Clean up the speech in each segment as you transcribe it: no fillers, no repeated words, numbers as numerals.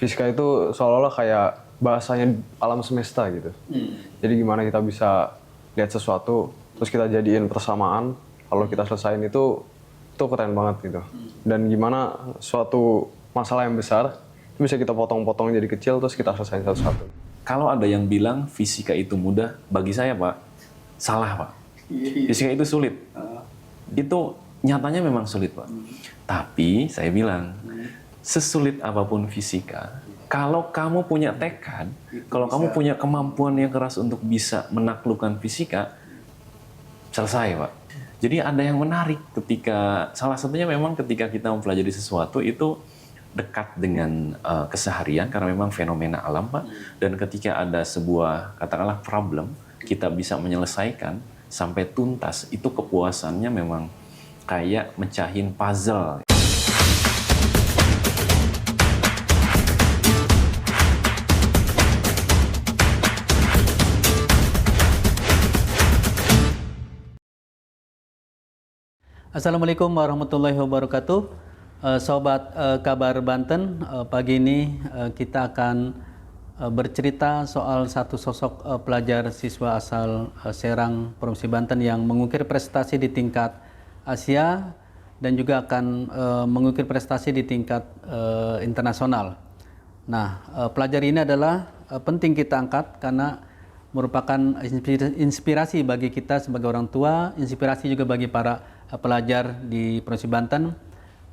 Fisika itu seolah-olah kayak bahasanya alam semesta gitu. Jadi gimana kita bisa lihat sesuatu, terus kita jadiin persamaan, kalau kita selesain itu keren banget gitu. Dan gimana suatu masalah yang besar, itu bisa kita potong-potong jadi kecil, terus kita selesain satu-satu. Kalau ada yang bilang fisika itu mudah, bagi saya Pak, salah Pak. Fisika itu sulit. Itu nyatanya memang sulit Pak. Tapi saya bilang, sesulit apapun fisika, kalau kamu punya tekad, kalau kamu punya kemampuan yang keras untuk bisa menaklukkan fisika, selesai Pak. Jadi ada yang menarik ketika, salah satunya memang ketika kita mempelajari sesuatu itu dekat dengan keseharian karena memang fenomena alam Pak. Dan ketika ada sebuah katakanlah problem, kita bisa menyelesaikan sampai tuntas, itu kepuasannya memang kayak mecahin puzzle. Assalamualaikum warahmatullahi wabarakatuh. Sobat Kabar Banten, pagi ini kita akan bercerita soal satu sosok pelajar siswa asal Serang, Provinsi Banten yang mengukir prestasi di tingkat Asia dan juga akan mengukir prestasi di tingkat internasional. Nah, pelajar ini adalah penting kita angkat karena merupakan inspirasi bagi kita sebagai orang tua, inspirasi juga bagi para pelajar di Provinsi Banten,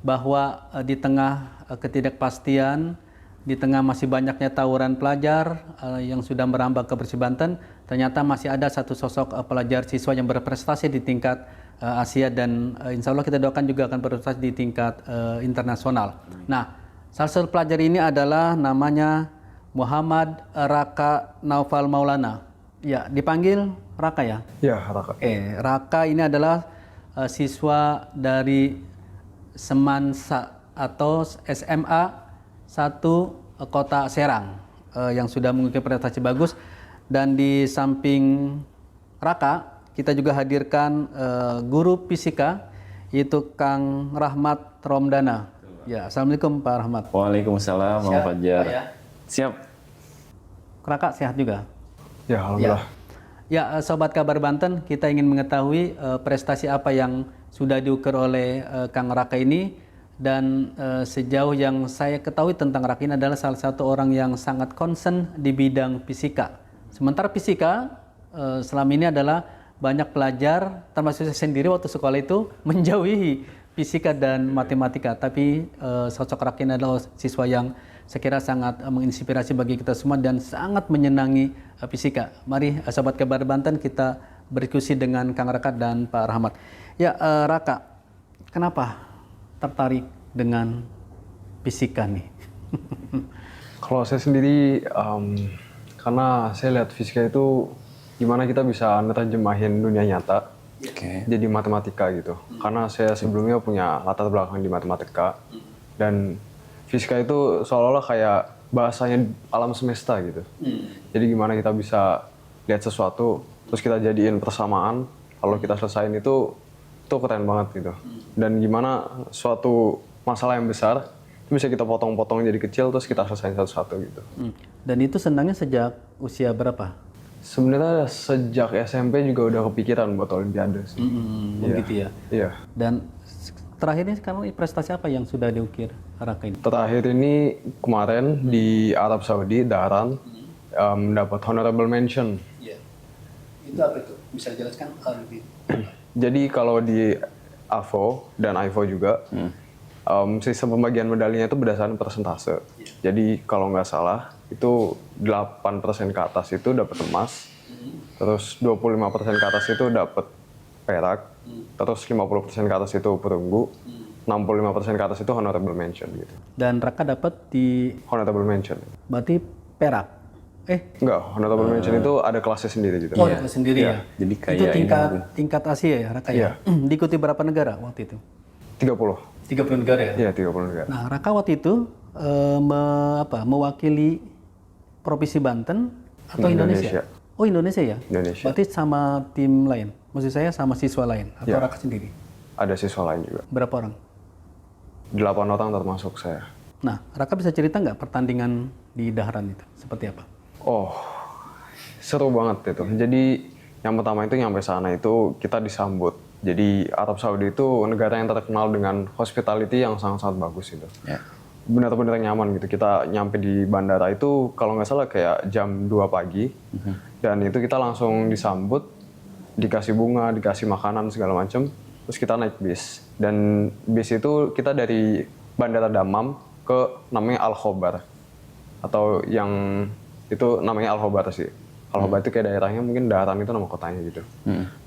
bahwa di tengah ketidakpastian, di tengah masih banyaknya tawuran pelajar yang sudah merambah ke Provinsi Banten, ternyata masih ada satu sosok pelajar siswa yang berprestasi di tingkat Asia dan insya Allah kita doakan juga akan berprestasi di tingkat internasional. Nah, salah satu pelajar ini adalah namanya Muhammad Raka Naufal Maulana. Ya, dipanggil Raka ya? Ya, Raka. Raka ini adalah siswa dari Semansa atau SMA 1 Kota Serang yang sudah mengukir prestasi bagus. Dan di samping Raka, kita juga hadirkan guru fisika yaitu Kang Rahmat Romdana. Ya, Assalamualaikum Pak Rahmat. Waalaikumsalam, Bang Fajar. Ya. Siap. Raka sehat juga? Ya, alhamdulillah. Ya, Sobat Kabar Banten, kita ingin mengetahui prestasi apa yang sudah diukir oleh Kang Raka ini. Dan sejauh yang saya ketahui tentang Raka ini adalah salah satu orang yang sangat concern di bidang fisika. Sementara fisika selama ini adalah banyak pelajar, termasuk saya sendiri waktu sekolah itu, menjauhi fisika dan matematika. Tapi sosok Raka ini adalah siswa yang saya kira sangat menginspirasi bagi kita semua dan sangat menyenangi fisika. Mari Sobat Kabar Banten kita berdiskusi dengan Kang Raka dan Pak Rahmat. Ya, Raka, kenapa tertarik dengan fisika nih? Kalau saya sendiri, karena saya lihat fisika itu gimana kita bisa nerjemahin dunia nyata jadi matematika gitu. Karena saya sebelumnya punya latar belakang di matematika dan fisika itu seolah-olah kayak bahasanya alam semesta gitu. Jadi gimana kita bisa lihat sesuatu, terus kita jadiin persamaan, kalau kita selesain itu keren banget gitu. Dan gimana suatu masalah yang besar, itu bisa kita potong-potong jadi kecil, terus kita selesain satu-satu gitu. Dan itu senangnya sejak usia berapa? Sebenarnya sejak SMP juga udah kepikiran buat Olimpiade sih. Begitu ya? Iya. Dan terakhir ini sekarang prestasi apa yang sudah diukir Raka ini? Terakhir ini kemarin di Arab Saudi, Dahran, dapat honorable mention. Iya. Itu apa itu? Bisa dijelaskan lebih? Jadi kalau di AFO dan IFO juga, sistem pembagian medalinya itu berdasarkan persentase. Jadi kalau nggak salah, itu 8% ke atas itu dapat emas, terus 25% ke atas itu dapat perak, terus 50% ke atas itu perunggu, 65% ke atas itu honorable mention gitu. Dan Raka dapat di Honorable mention. berarti perak? Enggak, honorable mention itu ada kelasnya sendiri gitu. Oh, itu sendiri ya? Jadi Itu kayak tingkat Asia ya Raka ya? Diikuti berapa negara waktu itu? 30. 30 negara ya? Iya, 30 negara. Nah, Raka waktu itu mewakili Provinsi Banten atau Indonesia? Oh, Indonesia ya? Indonesia. Berarti sama tim lain? Maksud saya sama siswa lain? Atau Raka sendiri? Ada siswa lain juga. Berapa orang? 8 orang termasuk saya. Nah, Raka bisa cerita nggak pertandingan di Dahran itu seperti apa? Oh, seru banget itu. Jadi yang pertama itu nyampe sana itu kita disambut. Jadi Arab Saudi itu negara yang terkenal dengan hospitality yang sangat-sangat bagus itu. Ya. Benar-benar nyaman gitu. Kita nyampe di bandara itu kalau nggak salah kayak jam 2 pagi. Dan itu kita langsung disambut, dikasih bunga, dikasih makanan segala macam. Terus kita naik bis. Dan bis itu kita dari Bandara Dammam ke namanya Al Khobar. Atau yang itu namanya Al Khobar sih. Al Khobar itu kayak daerahnya, mungkin Dahran itu nama kotanya gitu.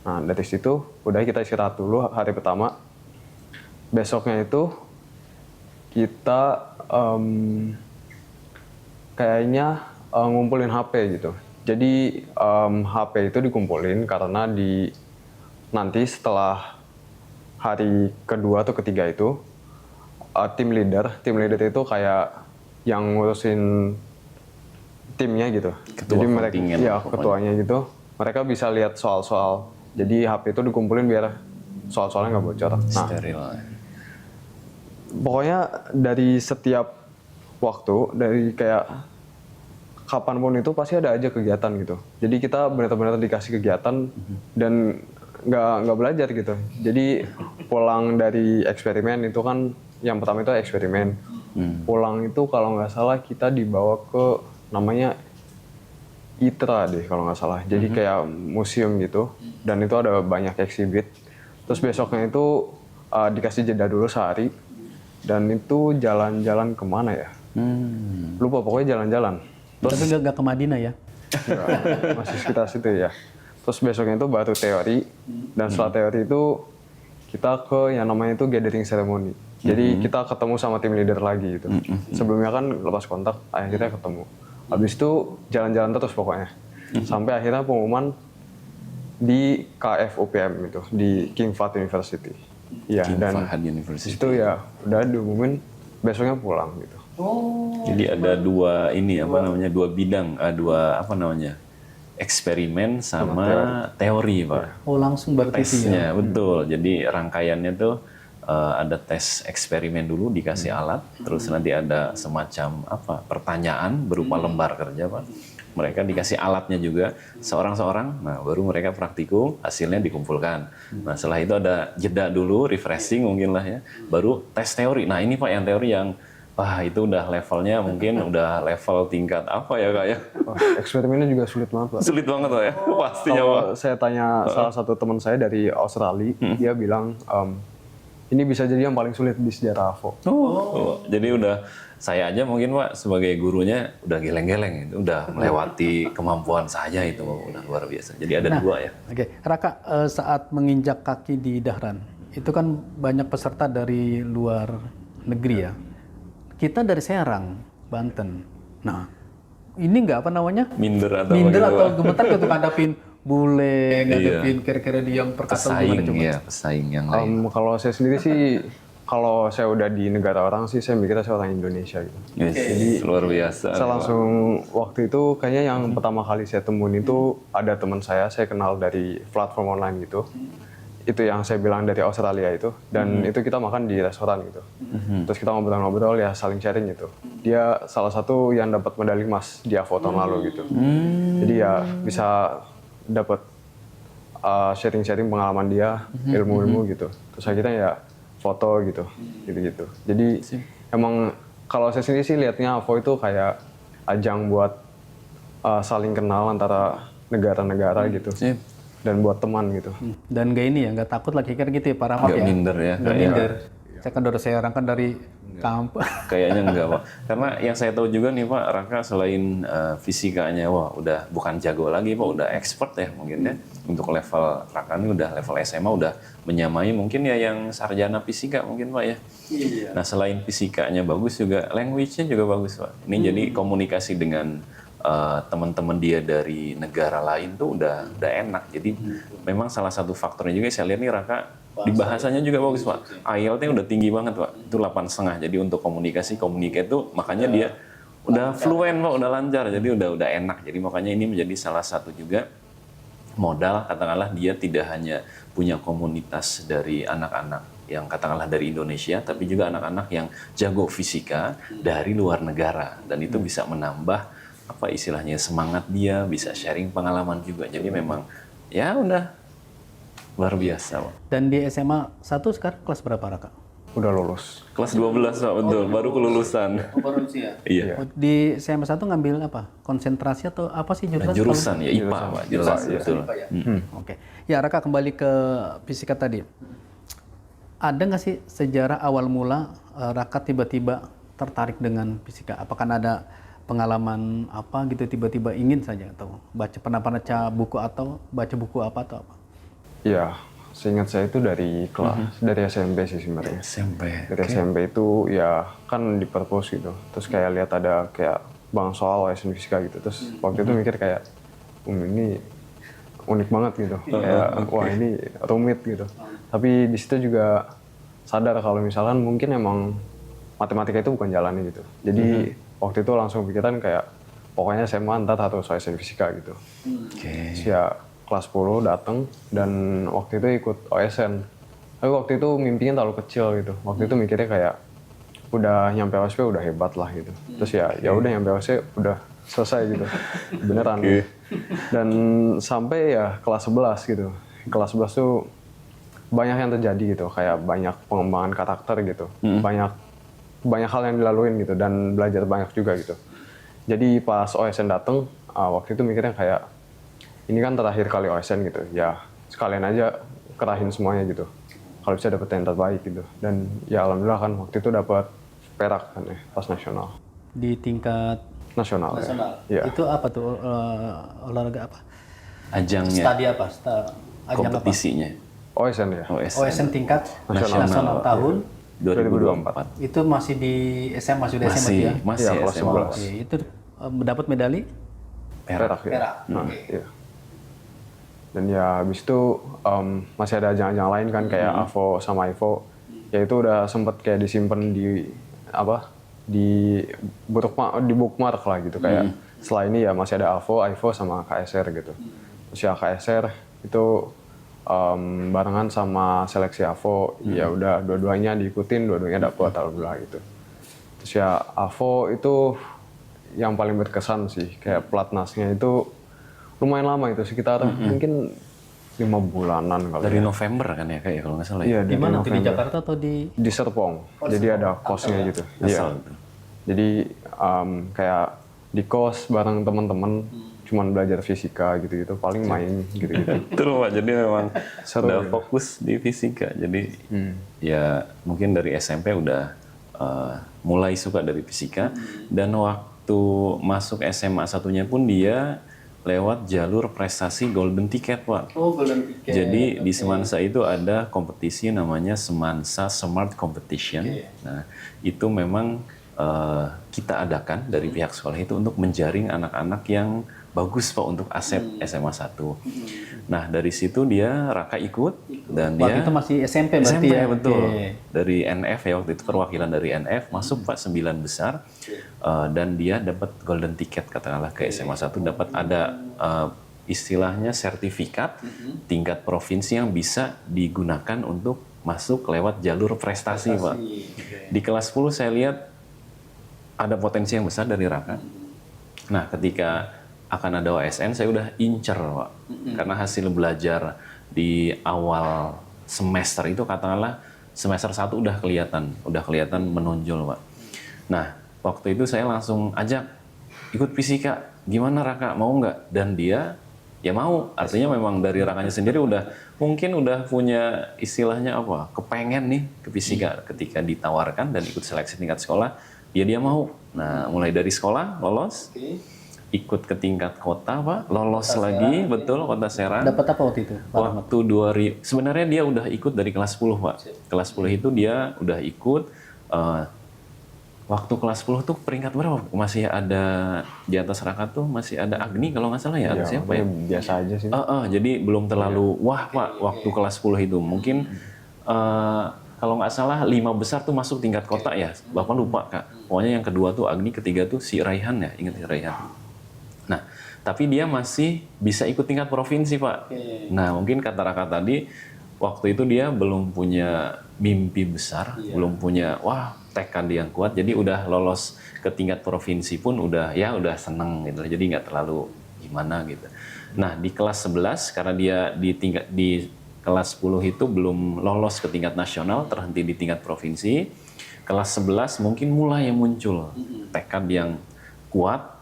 Nah dari situ udah kita istirahat dulu hari pertama. Besoknya itu kita kayaknya ngumpulin HP gitu. Jadi HP itu dikumpulin karena nanti setelah hari kedua atau ketiga itu tim leader itu kayak yang ngurusin timnya gitu. Ketua Jadi mereka kontingen ya pokoknya. ketuanya gitu. Mereka bisa lihat soal-soal. Jadi HP itu dikumpulin biar soal-soalnya nggak bocor. Nah, Steril. pokoknya dari setiap waktu, dari kayak kapanpun itu pasti ada aja kegiatan gitu. Jadi kita benar-benar dikasih kegiatan dan nggak belajar gitu. Jadi pulang dari eksperimen itu kan, yang pertama itu eksperimen. Pulang itu kalau nggak salah kita dibawa ke namanya ITRA deh kalau nggak salah. Jadi kayak museum gitu. Dan itu ada banyak eksibit. Terus besoknya itu dikasih jeda dulu sehari. Dan itu jalan-jalan kemana ya? Lupa, pokoknya jalan-jalan. Tapi nggak ke Madinah ya? Masih sekitar situ ya. Terus besoknya itu baru teori. Dan setelah teori itu kita ke yang namanya itu gathering ceremony. Jadi kita ketemu sama tim leader lagi gitu. Sebelumnya kan lepas kontak, akhirnya kita ketemu. Habis itu jalan-jalan terus pokoknya. Sampai akhirnya pengumuman di KFUPM itu, di King Fahd University. Iya, King dan Fahd di University. situ ya udah diumumin besoknya pulang gitu. Jadi ada dua dua bidang, dua eksperimen sama teori, Pak. Oh langsung berarti itu ya? Tesnya betul. Jadi rangkaiannya tuh ada tes eksperimen dulu dikasih alat, terus nanti ada semacam pertanyaan berupa lembar kerja, Pak. Mereka dikasih alatnya juga seorang-seorang, nah baru mereka praktikum, hasilnya dikumpulkan. Nah setelah itu ada jeda dulu, refreshing mungkin lah ya, baru tes teori. Nah ini Pak yang teori yang itu udah levelnya mungkin udah level tingkat apa ya Kak ya? Wah, eksperimennya juga sulit banget Pak. Sulit banget Pak ya, pastinya Pak. Kalau saya tanya salah satu teman saya dari Australia, dia bilang ini bisa jadi yang paling sulit di sejarah AVO. Jadi udah saya aja mungkin Pak sebagai gurunya udah geleng-geleng itu, udah melewati kemampuan saya itu udah luar biasa. Jadi ada dua ya. Oke, Raka, saat menginjak kaki di Dahran, itu kan banyak peserta dari luar negeri ya. Kita dari Serang, Banten. Nah, ini nggak Minder atau gemetar ketika ngadapin bule, ngadapin kira-kira dia yang perkataan gimana coba? Pesaing yang lain. Kalau saya sendiri sih, kalau saya udah di negara orang sih, saya mikirnya saya orang Indonesia gitu. Jadi luar biasa. Saya langsung waktu itu kayaknya yang pertama kali saya temuin itu ada teman saya kenal dari platform online gitu. Itu yang saya bilang dari Australia itu, dan itu kita makan di restoran gitu. Terus kita ngobrol-ngobrol ya, saling sharing gitu. Dia salah satu yang dapat medali emas di AVO tahun lalu gitu. Jadi ya bisa dapat sharing-sharing pengalaman dia, ilmu-ilmu gitu. Terus akhirnya ya foto gitu. Jadi emang kalau saya sendiri sih lihatnya AVO itu kayak ajang buat saling kenal antara negara-negara gitu. Dan buat teman gitu. Dan nggak ini ya, nggak takut lah kira-kira gitu ya Pak Rahmat ya? Nggak minder ya. Nggak minder. Saya kan dari Serang kan dari kampung. Kayaknya enggak Pak. Karena yang saya tahu juga nih Pak, Raka selain fisikanya, udah bukan jago lagi Pak, udah expert ya mungkin ya. Untuk level Raka ini udah level SMA, udah menyamai mungkin ya yang sarjana fisika mungkin Pak ya. Iya. Nah selain fisikanya bagus juga, language-nya juga bagus Pak. Ini jadi komunikasi dengan teman-teman dia dari negara lain tuh udah enak. Jadi memang salah satu faktornya juga saya lihat nih Raka di bahasanya juga bagus Pak. IELTS-nya udah tinggi banget Pak. Itu 8,5. Jadi untuk komunikasi tuh makanya dia udah fluent Pak, udah lancar. Jadi udah enak. Jadi makanya ini menjadi salah satu juga modal, katakanlah dia tidak hanya punya komunitas dari anak-anak yang katakanlah dari Indonesia, tapi juga anak-anak yang jago fisika dari luar negara, dan itu bisa menambah apa istilahnya semangat dia, bisa sharing pengalaman juga. Jadi memang ya udah luar biasa, Pak. Dan di SMA 1 sekarang kelas berapa, Raka? Udah lulus. Kelas 12, Pak, betul, baru kelulusan. Baru usia. Iya. Di SMA 1 ngambil apa? Konsentrasi atau apa sih jurusan? Nah, jurusan ya IPA, Pak, jelas betul. Oke. Ya, Raka, kembali ke fisika tadi. Ada nggak sih sejarah awal mula Raka tiba-tiba tertarik dengan fisika? Apakah ada pengalaman apa gitu tiba-tiba ingin saja atau pernah baca buku atau baca buku apa atau apa? Iya, seingat saya itu dari kelas, dari SMP sih sebenarnya. SMP. Dari SMP itu ya kan di perpus gitu. Terus kayak lihat ada kayak bang soal OSN fisika gitu. Terus waktu itu mikir kayak, ini unik banget gitu. Kayak wah ini rumit gitu. Tapi di situ juga sadar kalau misalkan mungkin emang matematika itu bukan jalannya gitu. Jadi waktu itu langsung pikiran kayak pokoknya SMA ntar harus OSN fisika gitu. Terus ya kelas 10 datang dan waktu itu ikut OSN. Tapi waktu itu mimpinya terlalu kecil gitu. Waktu itu mikirnya kayak udah nyampe OSP udah hebat lah gitu. Terus ya udah nyampe OSP udah selesai gitu. Beneran. Dan sampai ya kelas 11 gitu. Kelas 11 tuh banyak yang terjadi gitu, kayak banyak pengembangan karakter gitu. Banyak hal yang dilaluin gitu dan belajar banyak juga gitu. Jadi pas OSN datang, waktu itu mikirnya kayak ini kan terakhir kali OSN gitu, ya sekalian aja kerahin semuanya gitu. Kalau bisa dapet yang terbaik gitu. Dan ya alhamdulillah kan waktu itu dapat perak kan ya, pas nasional. Di tingkat Nasional. Ya. itu apa tuh olahraga apa? Ajangnya, Studi apa? Ajang kompetisinya. OSN ya. apa? OSN tingkat Nasional. nasional tahun 2024. itu masih di SMA sudah SMA ya? Masih Iya, kelas SMA. 11. Oke, itu dapat medali Perak ya. perak. Iya. Dan ya habis itu masih ada ajang-ajang lain kan kayak AVO sama IVO. Ya itu udah sempet kayak disimpan di apa? Di bookmark lah gitu kayak setelah ini ya masih ada AVO, IVO sama KSR gitu. Terus ya KSR itu barengan sama seleksi AVO, ya udah dua-duanya diikutin, dua-duanya dapet alhamdulillah gitu. Terus ya AVO itu yang paling berkesan sih, kayak pelatnasnya itu lumayan lama itu, sekitar mungkin 5 bulanan kali. Dari ya. November kan ya kayak kalau nggak salah Iya, ya. di mana tuh, di November. Jakarta atau di Di Serpong, jadi ada kosnya gitu. Iya. Asal itu. Jadi kayak di kos bareng teman-teman, cuman belajar fisika gitu-gitu, paling main gitu-gitu. Betul, Pak. Jadi memang Seru, udah ya. fokus di fisika. Jadi ya mungkin dari SMP udah mulai suka dari fisika, dan waktu masuk SMA satunya pun dia lewat jalur prestasi Golden Ticket, Pak. Oh, Golden Ticket. Jadi di Semansa itu ada kompetisi namanya Semansa Smart Competition. Nah, itu memang kita adakan dari pihak sekolah itu untuk menjaring anak-anak yang bagus, Pak, untuk asep SMA 1. Nah, dari situ Raka ikut dan Waktu dia itu masih SMP berarti SMP, ya? betul. Oke. Dari NF ya, waktu itu perwakilan dari NF masuk, Pak, 9 besar. Dan dia dapat golden ticket katakanlah ke SMA 1, dapat ada istilahnya sertifikat tingkat provinsi yang bisa digunakan untuk masuk lewat jalur prestasi, Pak. Di kelas 10 saya lihat ada potensi yang besar dari Raka. Nah, ketika akan ada OSN, saya udah incer, Pak. Karena hasil belajar di awal semester itu katakanlah semester 1 udah kelihatan menonjol, Pak. Nah, waktu itu saya langsung ajak ikut fisika. Gimana, Raka, mau nggak? Dan dia ya mau. Artinya memang dari Rakanya sendiri mungkin udah punya istilahnya apa? Kepengen nih ke fisika. Ketika ditawarkan dan ikut seleksi tingkat sekolah, dia mau. Nah, mulai dari sekolah lolos. Ikut ke tingkat kota, Pak, lolos lagi, betul, Kota Serang. Dapat apa waktu itu? Waktu sebenarnya dia udah ikut dari kelas 10, Pak. Kelas 10 itu dia udah ikut. Waktu kelas 10 tuh peringkat berapa? Masih ada di atas Raka tuh masih ada Agni kalau nggak salah ya. Ada siapa ya? Biasa aja sih. Jadi belum terlalu wah, Pak, waktu kelas 10 itu. Mungkin kalau nggak salah 5 besar tuh masuk tingkat kota ya. Bapak lupa, Kak. Pokoknya yang kedua tuh Agni, ketiga tuh si Raihan ya. Ingat si Raihan. Nah, tapi dia masih bisa ikut tingkat provinsi, Pak. Nah, mungkin kata Raka tadi, waktu itu dia belum punya mimpi besar, belum punya tekad yang kuat, jadi udah lolos ke tingkat provinsi pun udah seneng gitu, jadi nggak terlalu gimana gitu. Nah di kelas 11 karena dia di kelas 10 itu belum lolos ke tingkat nasional, terhenti di tingkat provinsi. Kelas 11 mungkin mulai muncul tekad yang kuat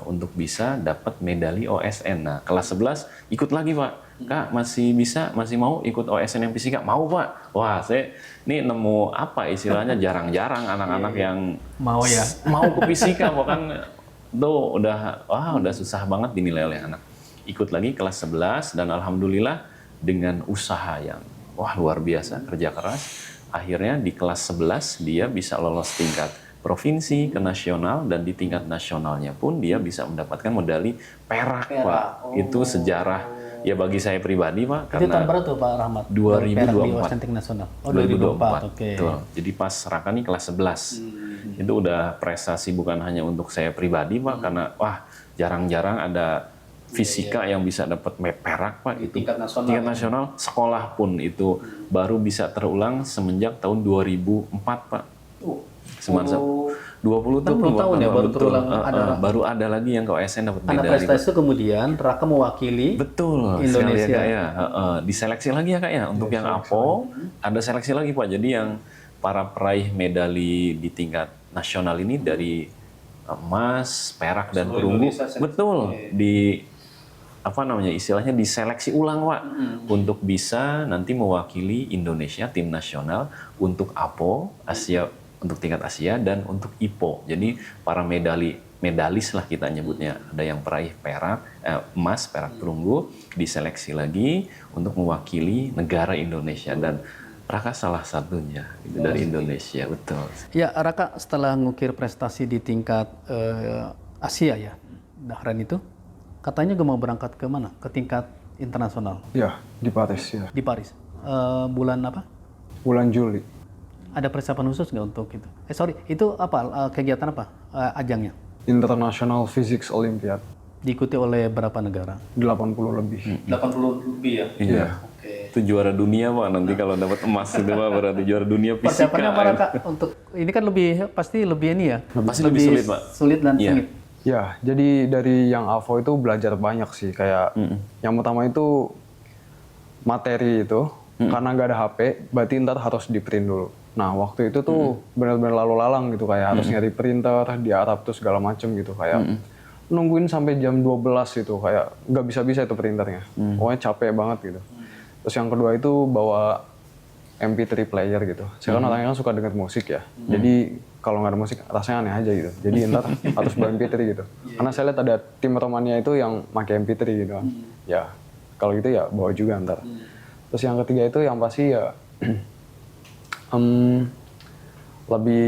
untuk bisa dapat medali OSN. Nah, kelas 11 ikut lagi, Pak. Kak, masih mau ikut OSN yang fisika? Mau, Pak. Wah, saya ini nemu apa istilahnya jarang-jarang anak-anak yang mau ke fisika, bahkan tuh udah susah banget dinilai oleh anak. Ikut lagi kelas 11 dan alhamdulillah dengan usaha yang luar biasa, kerja keras, akhirnya di kelas 11 dia bisa lolos tingkat provinsi ke nasional, dan di tingkat nasionalnya pun dia bisa mendapatkan medali perak. Pak. Itu sejarah ya bagi saya pribadi, Pak. Itu tahun berapa tuh Pak Rahmat? 2024. Nasional. 2024. Oke. Betul. Jadi pas Raka nih kelas 11. Itu udah prestasi bukan hanya untuk saya pribadi, Pak, karena jarang-jarang ada fisika yang bisa dapat perak, Pak. Itu tingkat nasional. Sekolah pun itu baru bisa terulang semenjak tahun 2004, Pak. 20 tahun ya baru terulang baru ada lagi yang ke OSN dapat medali. Karena prestasi itu kemudian Raka mewakili Indonesia. Ya, diseleksi lagi ya Kak ya untuk yang APO ada seleksi lagi Pak. Jadi yang para peraih medali di tingkat nasional ini dari emas, perak dan perunggu betul istilahnya diseleksi ulang Pak untuk bisa nanti mewakili Indonesia tim nasional untuk APO Asia, untuk tingkat Asia dan untuk IPO. Jadi para medalis lah kita nyebutnya. Ada yang peraih emas, perak, perunggu diseleksi lagi untuk mewakili negara Indonesia, dan Raka salah satunya dari Indonesia, betul. Ya, Raka setelah ngukir prestasi di tingkat Asia ya, Dahran itu katanya gue mau berangkat ke mana? Ke tingkat internasional. Ya, di Paris ya. Di Paris. Bulan apa? Bulan Juli. Ada persiapan khusus nggak untuk itu? Itu apa kegiatan apa ajangnya? International Physics Olympiad. Diikuti oleh berapa negara? 80 lebih. 80 lebih ya? Iya. Okay. Itu juara dunia Pak, nanti kalau dapat emas itu Pak berarti juara dunia fisika. Persiapannya apa Kak? Untuk ini kan pasti lebih ini ya? Pasti lebih sulit Pak. Sulit dan sengit. Ya, jadi dari yang AVO itu belajar banyak sih. Kayak yang pertama itu materi itu, karena nggak ada HP, berarti ntar harus di print dulu. Nah waktu itu tuh benar-benar lalu lalang gitu, kayak harus nyari printer di Arab tuh segala macem gitu, kayak nungguin sampai jam 12 gitu, kayak nggak bisa-bisa itu printernya, pokoknya capek banget gitu. Terus yang kedua itu bawa MP3 player gitu, saya kan orangnya kan suka denger musik ya, jadi kalau nggak ada musik rasanya aneh aja gitu, jadi ntar harus bawa MP3 gitu, karena saya lihat ada tim Romania itu yang pakai MP3 gitu kan, ya kalau gitu ya bawa juga ntar. Terus yang ketiga itu yang pasti ya lebih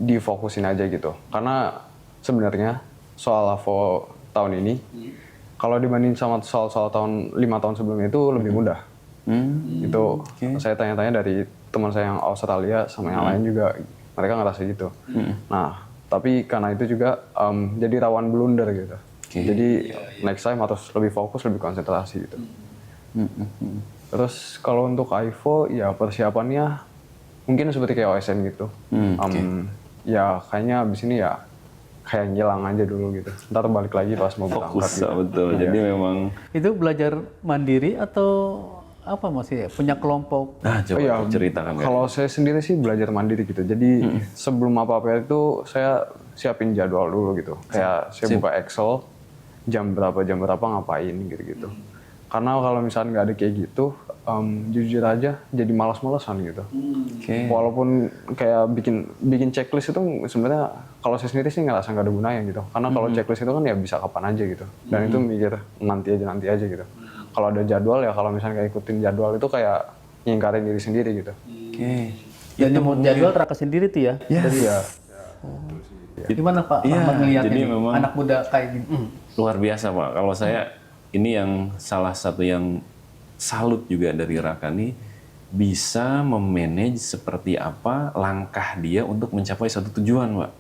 difokusin aja gitu, karena sebenarnya soal AVO tahun ini kalau dibanding sama soal-soal 5 tahun sebelumnya itu lebih mudah. Itu saya tanya-tanya dari teman saya yang Australia sama yang lain juga, mereka ngerasa gitu. Nah tapi karena itu juga jadi rawan blunder gitu, jadi next time harus lebih fokus, lebih konsentrasi gitu. Terus kalau untuk AIVO ya persiapannya mungkin seperti kayak OSN gitu. Ya kayaknya abis ini ya kayak ngilang aja dulu gitu. Ntar balik lagi pas mau berangkat. Fokus gitu. Betul. Jadi memang itu belajar mandiri atau apa masih punya kelompok? Nah, coba ceritakan. Kalau saya sendiri sih belajar mandiri gitu. Jadi sebelum apa-apa itu saya siapin jadwal dulu gitu. Kayak saya buka Excel jam berapa ngapain gitu. Karena kalau misalnya nggak ada kayak gitu, jujur aja jadi malas-malasan gitu. Walaupun kayak bikin checklist itu sebenarnya kalau saya sendiri sih ngerasa nggak ada gunanya gitu. Karena kalau checklist itu kan ya bisa kapan aja gitu. Dan itu mikir nanti aja gitu. Kalau ada jadwal ya kalau misalnya kayak ikutin jadwal itu kayak ngingkarin diri sendiri gitu. Dan nyemut jadwal Raka sendiri tuh ya? Iya. Gimana Pak Rahmat ngeliatnya anak muda kayak gini? Luar biasa Pak. Kalau saya ini yang salah satu yang salut juga dari Raka nih, bisa memanage seperti apa langkah dia untuk mencapai satu tujuan, Pak.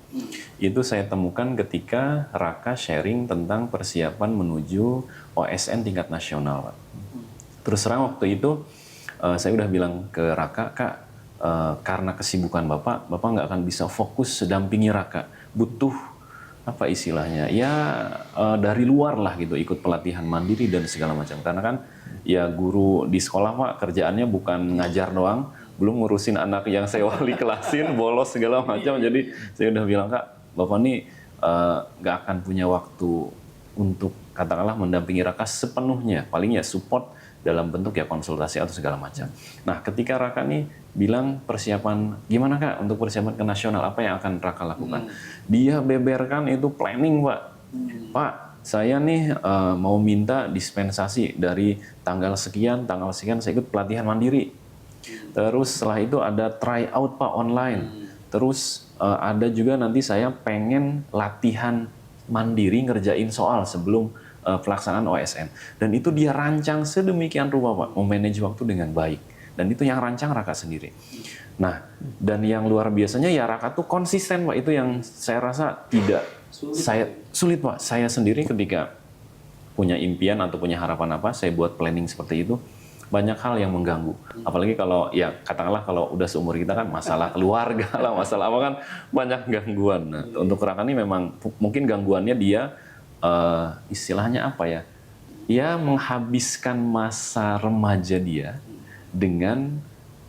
Itu saya temukan ketika Raka sharing tentang persiapan menuju OSN tingkat nasional, Pak. Terus terang waktu itu saya udah bilang ke Raka, Kak, karena kesibukan Bapak nggak akan bisa fokus sedampingi Raka. Butuh apa istilahnya? Ya dari luar lah gitu, ikut pelatihan mandiri dan segala macam. Karena kan ya guru di sekolah Pak kerjaannya bukan ngajar doang, belum ngurusin anak yang saya wali kelasin, bolos segala macam. Jadi saya udah bilang, Kak, Bapak nih nggak akan punya waktu untuk katakanlah mendampingi Raka sepenuhnya, paling ya support dalam bentuk ya konsultasi atau segala macam. Nah, ketika Raka nih bilang persiapan, gimana Kak untuk persiapan ke nasional, apa yang akan Raka lakukan? Dia beberkan itu planning, Pak. Pak, saya nih mau minta dispensasi dari tanggal sekian saya ikut pelatihan mandiri. Terus setelah itu ada try out Pak online. Terus ada juga nanti saya pengen latihan mandiri ngerjain soal sebelum pelaksanaan OSN. Dan itu dia rancang sedemikian rupa Pak, memanage waktu dengan baik. Dan itu yang rancang Raka sendiri. Nah, dan yang luar biasanya ya Raka tuh konsisten Pak, itu yang saya rasa tidak sulit Pak. Saya sendiri ketika punya impian atau punya harapan apa, saya buat planning seperti itu, banyak hal yang mengganggu. Apalagi kalau ya katakanlah kalau udah seumur kita kan masalah keluarga lah, masalah apa kan banyak gangguan. Nah, untuk Raka ini memang mungkin gangguannya dia istilahnya apa ya? Ya menghabiskan masa remaja dia dengan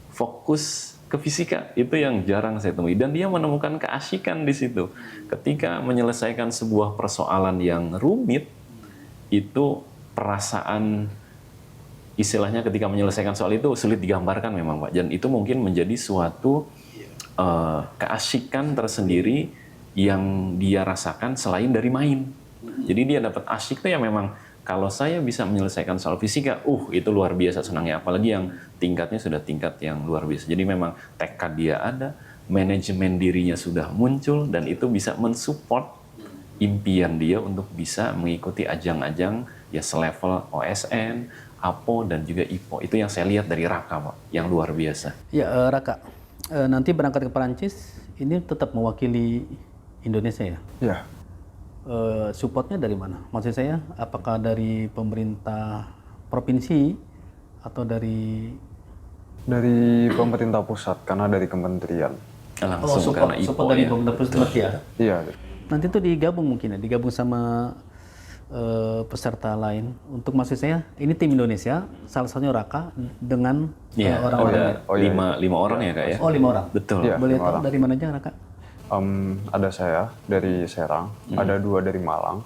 fokus ke fisika. Itu yang jarang saya temui dan dia menemukan keasikan di situ. Ketika menyelesaikan sebuah persoalan yang rumit, itu perasaan istilahnya ketika menyelesaikan soal itu sulit digambarkan memang Pak. Dan itu mungkin menjadi suatu keasikan tersendiri yang dia rasakan selain dari main. Jadi dia dapat asyik tuh ya memang kalau saya bisa menyelesaikan soal fisika, itu luar biasa senangnya. Apalagi yang tingkatnya sudah tingkat yang luar biasa. Jadi memang tekad dia ada, manajemen dirinya sudah muncul dan itu bisa mensupport impian dia untuk bisa mengikuti ajang-ajang ya selevel OSN, APO dan juga IPO. Itu yang saya lihat dari Raka Pak, yang luar biasa. Ya Raka, nanti berangkat ke Perancis ini tetap mewakili Indonesia ya? Iya. Supportnya dari mana? Maksud saya, apakah dari pemerintah provinsi atau dari pemerintah pusat, karena dari kementerian. Langsung karena IPO support dari ya. pemerintah pusat ya? Iya. Nanti itu digabung mungkin ya, digabung sama peserta lain. Untuk maksud saya, ini tim Indonesia, salah satunya Raka dengan orang-orang. Lima orang ya Kak ya? Oh 5 orang? Betul. Iya, Boleh 5 tahu orang. dari mana aja Raka? Ada saya dari Serang, ada 2 dari Malang,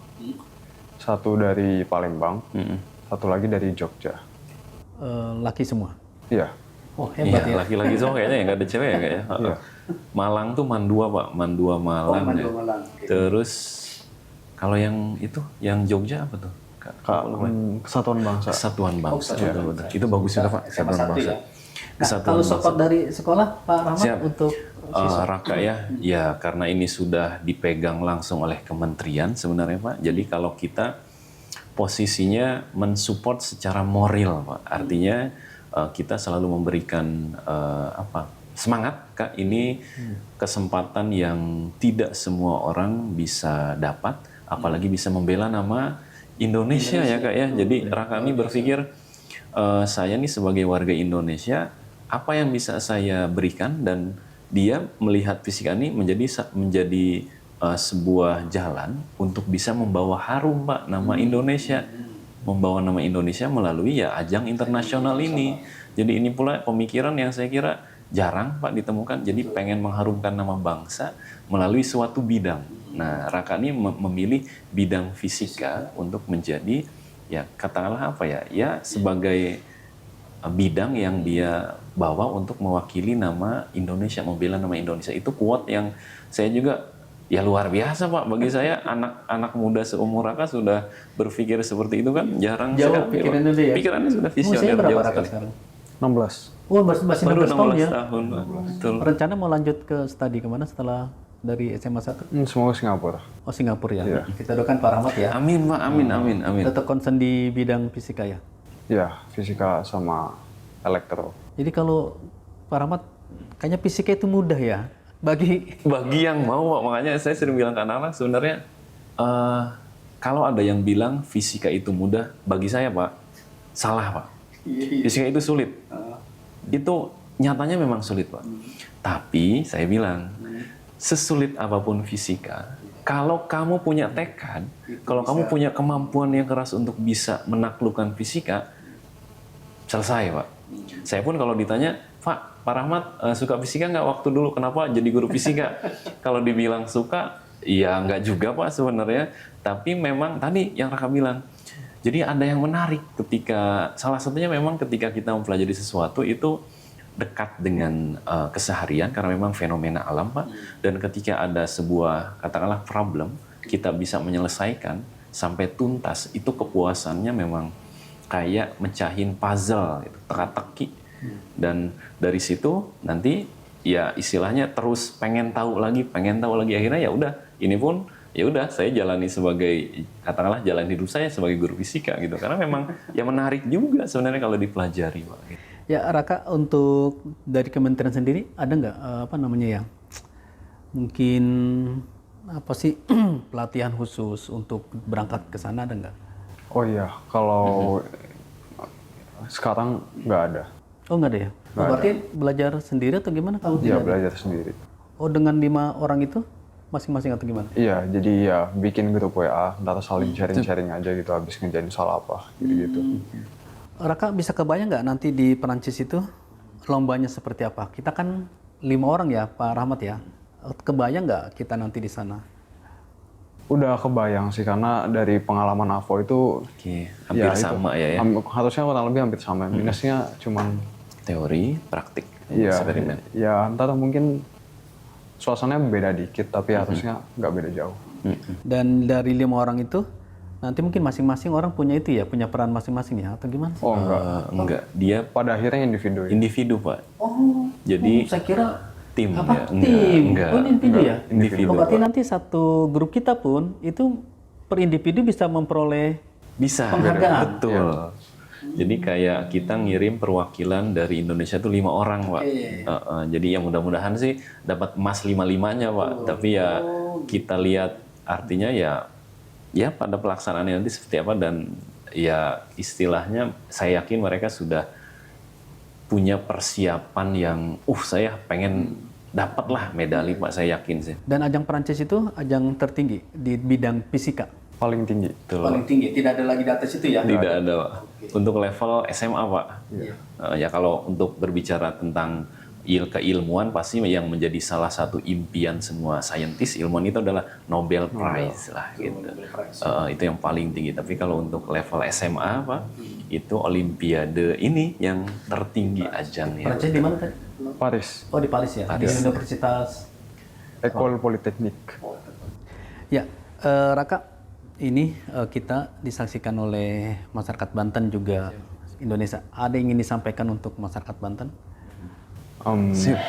1 dari Palembang, 1 lagi dari Jogja. Laki semua? Iya. Oh hebat ya? Laki-laki semua kayaknya ya, nggak ada cewek ya Kak ya? Iya. Malang tuh Mandua Pak, Mandua Malang ya. Terus kalau yang itu, yang Jogja apa tuh? Kesatuan Bangsa. Kesatuan Bangsa. Betul. Itu bagus juga Pak, Kesatuan Bangsa. Ya? Nah, kalau support dari sekolah Pak Rahmat Siap. untuk Raka ya karena ini sudah dipegang langsung oleh kementerian sebenarnya Pak. Jadi kalau kita posisinya mensupport secara moral Pak, artinya kita selalu memberikan semangat Kak. Ini kesempatan yang tidak semua orang bisa dapat, apalagi bisa membela nama Indonesia ya Kak ya. Jadi Raka ini berpikir saya nih sebagai warga Indonesia apa yang bisa saya berikan, dan dia melihat fisika ini menjadi sebuah jalan untuk bisa membawa harum Pak nama Indonesia, membawa nama Indonesia melalui ya ajang internasional ini. Jadi ini pula pemikiran yang saya kira jarang Pak ditemukan. Jadi pengen mengharumkan nama bangsa melalui suatu bidang. Nah Raka ini memilih bidang fisika untuk menjadi ya katakanlah apa ya sebagai bidang yang dia bawa untuk mewakili nama Indonesia, membela nama Indonesia. Itu quote yang saya juga ya luar biasa Pak. Bagi saya anak muda seumur Raka sudah berpikir seperti itu kan jarang jauh sekali. pikirannya dia ya? Pikirannya sudah Usianya visioner berapa jauh Raka sekali. sekarang? 16. Oh masih Baru 16 tahun ya? 16 tahun. Betul. Rencana mau lanjut ke studi kemana setelah dari SMA 1? Semoga Singapura. Oh Singapura ya? Iya. Kita doakan Pak Rahmat ya. Amin Pak, amin. Tetap concern di bidang fisika ya? Iya, fisika sama elektro. Jadi kalau Pak Rahmat, kayaknya fisika itu mudah ya? Bagi yang mau Pak, makanya saya sering bilang ke anak-anak sebenarnya kalau ada yang bilang fisika itu mudah, bagi saya Pak, salah Pak. Fisika itu sulit. Itu nyatanya memang sulit, Pak. Tapi saya bilang, sesulit apapun fisika, kalau kamu punya tekad, kalau kamu punya kemampuan yang keras untuk bisa menaklukkan fisika, selesai, Pak. Saya pun kalau ditanya, Pak Rahmat suka fisika nggak waktu dulu? Kenapa jadi guru fisika? Kalau dibilang suka, ya nggak juga, Pak, sebenarnya. Tapi memang tadi yang Raka bilang, jadi ada yang menarik ketika, salah satunya memang ketika kita mempelajari sesuatu itu dekat dengan keseharian karena memang fenomena alam, Pak. Dan ketika ada sebuah katakanlah problem, kita bisa menyelesaikan sampai tuntas, itu kepuasannya memang kayak mecahin puzzle, gitu, teka-teki. Dan dari situ nanti ya istilahnya terus pengen tahu lagi, akhirnya ya udah, ini pun ya udah saya jalani sebagai katakanlah jalan hidup saya sebagai guru fisika gitu. Karena memang ya menarik juga sebenarnya kalau dipelajari, Pak. Ya, Raka, untuk dari kementerian sendiri ada nggak apa namanya ya, mungkin apa sih pelatihan khusus untuk berangkat ke sana, ada nggak? Oh iya, kalau sekarang nggak ada. Oh, nggak ada ya? Nggak Berarti belajar sendiri atau gimana? Kalau Iya, tidak ada? belajar sendiri. Oh, dengan 5 orang itu masing-masing atau gimana? Iya, jadi ya bikin grup WA, ntar saling sharing-sharing aja gitu habis ngerjain soal apa, gitu-gitu. Raka bisa kebayang nggak nanti di Perancis itu lombanya seperti apa? Kita kan 5 orang ya, Pak Rahmat ya. Kebayang nggak kita nanti di sana? Udah kebayang sih, karena dari pengalaman AVO itu Oke, hampir sama ya. harusnya kurang lebih hampir sama. Minusnya cuman Teori, praktik, iya, eksperimen. ya ntar mungkin suasananya beda dikit, tapi harusnya nggak beda jauh. Dan dari 5 orang itu nanti mungkin masing-masing orang punya itu ya, punya peran masing-masing ya, atau gimana? Oh Enggak, dia pada akhirnya individu. individu, Pak. Oh, Jadi saya kira tim apa? ya? Tim. Enggak. Oh, ini individu ya? Individu, Oh, berarti Pak. nanti satu grup kita pun itu per individu bisa memperoleh Bisa, penghargaan. betul. Jadi kayak kita ngirim perwakilan dari Indonesia tuh 5 orang, Pak. Jadi ya mudah-mudahan sih dapat emas 5-5-nya, Pak. Tapi ya kita lihat artinya ya pada pelaksanaannya nanti seperti apa, dan ya istilahnya saya yakin mereka sudah punya persiapan yang saya pengen dapatlah medali, Pak, saya yakin sih. Dan ajang Perancis itu ajang tertinggi di bidang fisika. Paling tinggi. Betul. Paling tinggi, tidak ada lagi di atas itu ya? Tidak ada, Pak. Untuk level SMA, Pak. Ya kalau untuk berbicara tentang keilmuan, pasti yang menjadi salah satu impian semua saintis ilmuwan itu adalah Nobel Prize lah gitu. Itu yang paling tinggi. Tapi kalau untuk level SMA, Pak, itu Olimpiade ini yang tertinggi ajangnya. Perancis di mana tadi? Paris, Oh, di Paris ya? Di Universitas. École Polytechnique. Ya, Raka, ini kita disaksikan oleh masyarakat Banten juga Indonesia. Ada yang ingin disampaikan untuk masyarakat Banten? Sip.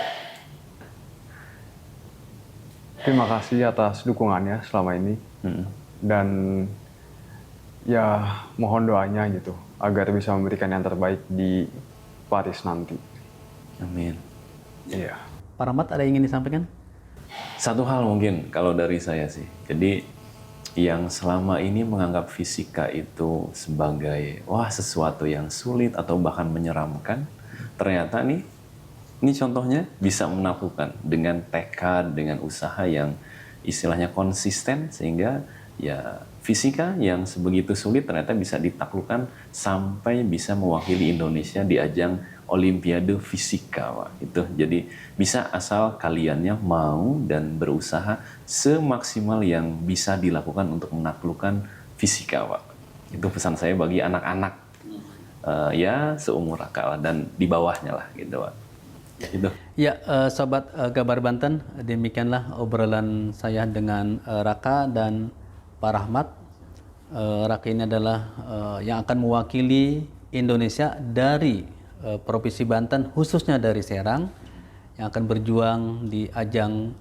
Terima kasih atas dukungannya selama ini. Dan ya mohon doanya gitu agar bisa memberikan yang terbaik di Paris nanti. Amin. Iya. Pak Rahmat, ada yang ingin disampaikan? Satu hal mungkin kalau dari saya sih. Jadi yang selama ini menganggap fisika itu sebagai sesuatu yang sulit atau bahkan menyeramkan, ternyata ini contohnya bisa menaklukkan dengan tekad, dengan usaha yang istilahnya konsisten, sehingga ya fisika yang sebegitu sulit ternyata bisa ditaklukkan sampai bisa mewakili Indonesia di ajang Olimpiade Fisika, Pak. Itu jadi bisa asal kaliannya mau dan berusaha semaksimal yang bisa dilakukan untuk menaklukkan fisika, Pak. Itu pesan saya bagi anak-anak ya seumur Raka lah, dan di bawahnya lah gitu, Pak. Gitu. Ya, Sobat Kabar Banten, demikianlah obrolan saya dengan Raka dan Pak Rahmat. Raka ini adalah yang akan mewakili Indonesia dari Provinsi Banten, khususnya dari Serang, yang akan berjuang di ajang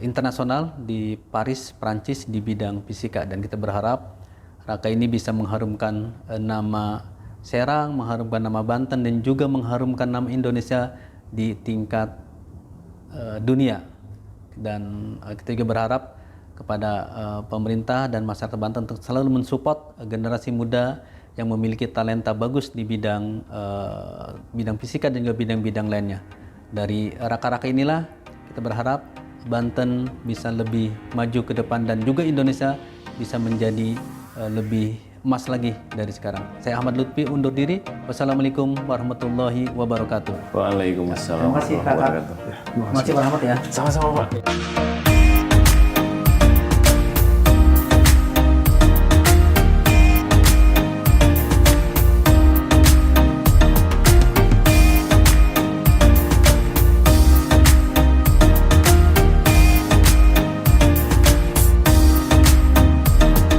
internasional di Paris, Prancis di bidang fisika. Dan kita berharap Raka ini bisa mengharumkan nama Serang, mengharumkan nama Banten, dan juga mengharumkan nama Indonesia di tingkat dunia. Dan kita juga berharap kepada pemerintah dan masyarakat Banten untuk selalu mensupport generasi muda yang memiliki talenta bagus di bidang bidang fisika dan juga bidang-bidang lainnya. Dari raka-raka inilah kita berharap Banten bisa lebih maju ke depan dan juga Indonesia bisa menjadi lebih emas lagi dari sekarang. Saya Ahmad Lutfi undur diri. Wassalamualaikum warahmatullahi wabarakatuh. Waalaikumsalam. Terima kasih Kakak. Terima kasih Pak Ahmad ya. Sama-sama Pak.